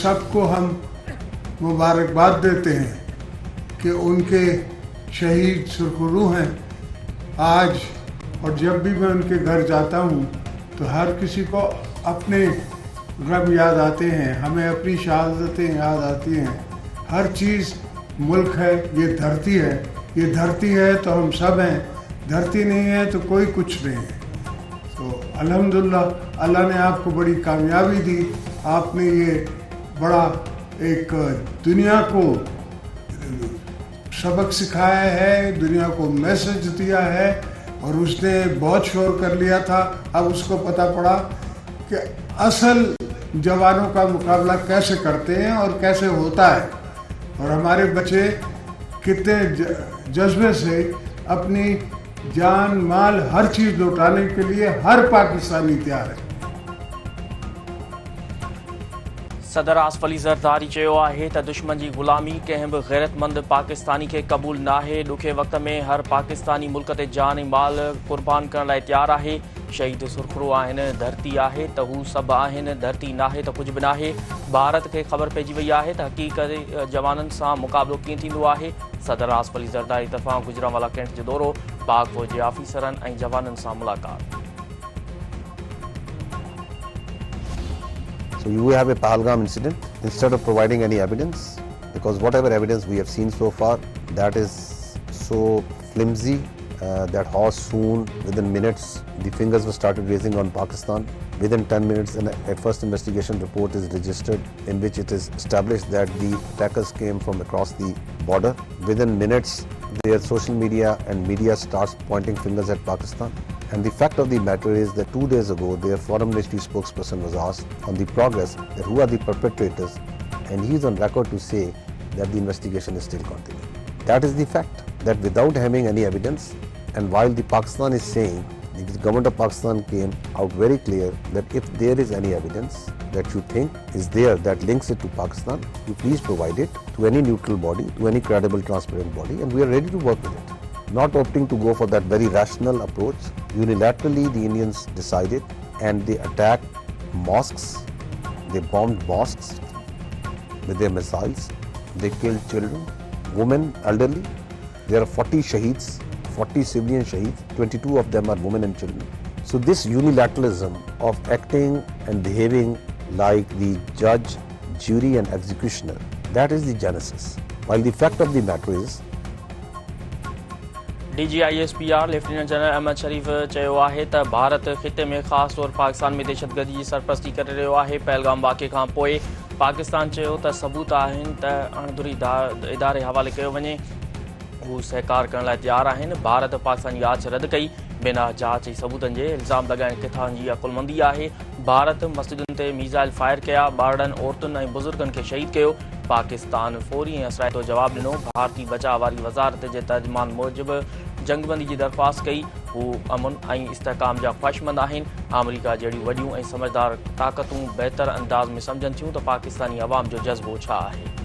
सबको हम मुबारकबाद देते हैं कि उनके शहीद सुरखरू हैं आज। और जब भी मैं उनके घर जाता हूँ तो हर किसी को अपने गम याद आते हैं, हमें अपनी शहादतें याद आती हैं। हर चीज़ मुल्क है, ये धरती है तो हम सब हैं, धरती नहीं है तो कोई कुछ नहीं है। तो अल्हम्दुलिल्लाह अल्लाह ने आपको बड़ी कामयाबी दी। आपने ये बड़ा एक दुनिया को सबक सिखाया है, दुनिया को मैसेज दिया है। और उसने बहुत शोर कर लिया था, अब उसको पता पड़ा कि असल जवानों का मुकाबला कैसे करते हैं और कैसे होता है। और हमारे बच्चे कितने जज्बे से अपनी जान माल हर चीज़ लौटाने के लिए हर पाकिस्तानी तैयार है। सदर आसिफ अली ज़रदारी चयो आहे त दुश्मन जी ग़ुलामी कंहिं बि गैरतमंद पाकिस्तानी खे क़बूल नाहे। ॾुखे वक़्त में हर पाकिस्तानी मुल्क ते जान ऐं माल क़ुर्बान करण लाइ तैयार आहे। शहीद सुरखरू आहिनि, धरती आहे त हू सभु आहिनि, धरती नाहे त कुझु बि नाहे। भारत खे ख़बर पइजी वई आहे त हक़ीक़त जवाननि सां मुक़ाबिलो कीअं थींदो आहे। सदर आसिफ अली ज़रदारी तरफ़ां गुजरांवाला कैंट जो दौरो, पाक फ़ौज जे ऑफिसरनि ऐं जवाननि सां मुलाक़ात। So you have a Pahalgam incident, instead of providing any evidence, because whatever evidence we have seen so far, that is so flimsy that how soon, within minutes, the fingers were started raising on Pakistan. Within 10 minutes, a first investigation report is registered in which it is established that the attackers came from across the border. Within minutes, their social media and media starts pointing fingers at Pakistan. And the fact of the matter is that 2 days ago, their foreign ministry spokesperson was asked on the progress that who are the perpetrators, and he is on record to say that the investigation is still continuing. That is the fact, that without having any evidence, and while the Pakistan is saying, the government of Pakistan came out very clear that if there is any evidence that you think is there that links it to Pakistan, you please provide it to any neutral body, to any credible, transparent body, and we are ready to work with it. Not opting to go for that very rational approach, unilaterally the Indians decided and they attacked mosques, they bombed mosques with their missiles, they killed children, women, elderly. There are 40 shaheeds, 40 civilian shaheeds, 22 of them are women and children. So this unilateralism of acting and behaving like the judge, jury and executioner, that is the genesis. While the fact of the matter is, DGISPR lieutenant general Ahmed Sharif चयो आहे त भारत ख़िते में ख़ासि तौर पाकिस्तान में दहशतगर्दी जी सरपरस्ती करे रहियो आहे। पहलगाम वाक़े खां पोइ पाकिस्तान चयो त सबूत आहिनि त अणधुरी इदारे हवाले कयो वञे, हू सहकार करण लाइ तयारु आहिनि। भारत पाकिस्तान जी आछ रद्द कई, बिना जांच ऐं सबूतनि जे इल्ज़ाम लॻाइण किथां जी अकुलमंदी आहे। भारत मस्जिदुनि ते मीज़ाइल फायर कया, ॿारनि, औरतुनि ऐं बुज़ुर्गनि खे शहीद कयो। पाकिस्तान फौरी ऐं असराइतो जवाबु ॾिनो। भारतीय बचाव वारी वज़ारत जे तर्जुमान मूजिबि जंगबंदी जी दरख़्वास्त कई। हू अमुन ऐं इस्तेहकाम जा ख़्वाहिशमंद आहिनि। अमरीका जहिड़ियूं वॾियूं ऐं समझदार ताक़तूं बहितर अंदाज़ में सम्झनि थियूं त पाकिस्तानी अवाम जो जज़्बो छा आहे।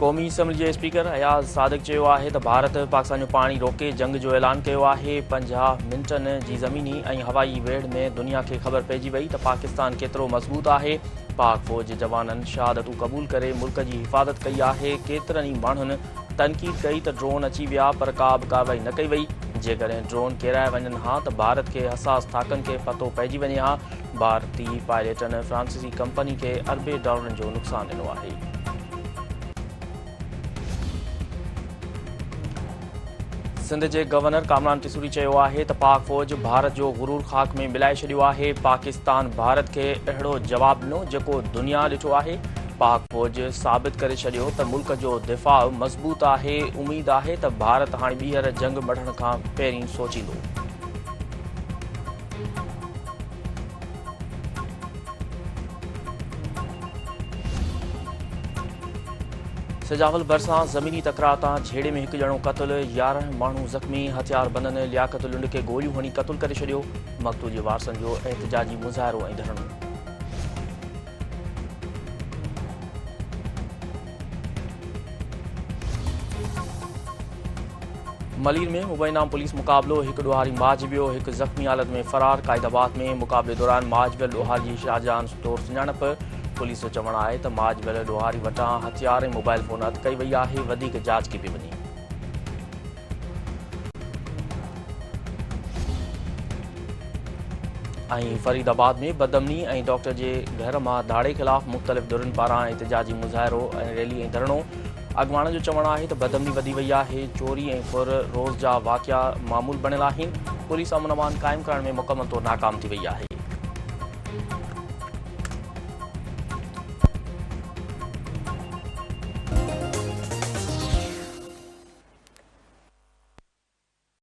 क़ौमी असम्बली जे स्पीकर अयाज़ सादिक चयो आहे त भारत पाकिस्तान जो पाणी रोके जंग जो ऐलान कयो आहे। 50 मिंटनि जी ज़मीनी ऐं हवाई वेढ़ में दुनिया खे ख़बर पइजी वई त पाकिस्तान केतिरो मज़बूत आहे। पाक फ़ौज जे जवाननि शहादतूं क़बूल करे मुल्क जी हिफ़ाज़त कई आहे। केतिरनि ई माण्हुनि तनक़ीद कई त ड्रोन अची विया पर का बि कार्रवाई न कई वई। जेकॾहिं ड्रोन किराए वञनि हा त भारत खे हसास ठाकनि खे पतो पइजी वञे हा। भारतीय पायलटनि फ्रांसीसी कंपनी खे अरबे डॉलरनि जो नुक़सानु ॾिनो आहे। सिंध जे गवर्नर कामरान टिसूरी चयो आहे त पाक फ़ौज भारत जो गुरूर ख़ाक में मिलाए छॾियो आहे। पाकिस्तान भारत खे अहिड़ो जवाबु ॾिनो जेको दुनिया ॾिठो आहे। पाक फ़ौज साबित करे छॾियो त मुल्क जो दिफ़ा मज़बूत आहे। उमेद आहे त भारत हाणे ॿीहर जंग बढ़ण खां पहिरीं सोचींदो। सिजावल भरिसां ज़मीनी तकरार तां झेड़े में हिकु ॼणो क़तलु, 11 माण्हू ज़ख़्मी, हथियार बंदनि लियाकत लुंड खे गोलियूं हणी क़तलु करे छॾियो। मक़तूल जे वारसनि जो एहतिजाजी मुज़ाहिरो ऐं धरणो। मलीर में मुबैना पुलिस मुक़ाबलो, एक ॾोहारी माज वियो, एक ज़ख़्मी हालत में फ़रार। क़ाइदाबाद में मुक़ाबले दौरान माज वियल ॾोहारी जी शाहजहान स्टोर सुञाणप। पुलिस जो चवणु आहे त माज वियल ॾोहारी वटां हथियार ऐं मोबाइल फ़ोन हथ कई वई आहे। वधीक जांच कई पई वञे। ऐं फरीदाबाद में बदअमनी ऐं डॉक्टर जे घर मां धाड़े ख़िलाफ़ मुख़्तलिफ़ धुरियुनि पारां एहतिजाजी मुज़ाहिरो ऐं रैली ऐं धरणो। अॻवाणनि जो चवणु आहे त बदअमनी वधी वई आहे। चोरी ऐं फुर रोज़ जा वाक़िया मामूल बणियल आहिनि। पुलिस अमन अमान क़ाइमु करण में मुकमल तौरु नाकाम थी वई आहे।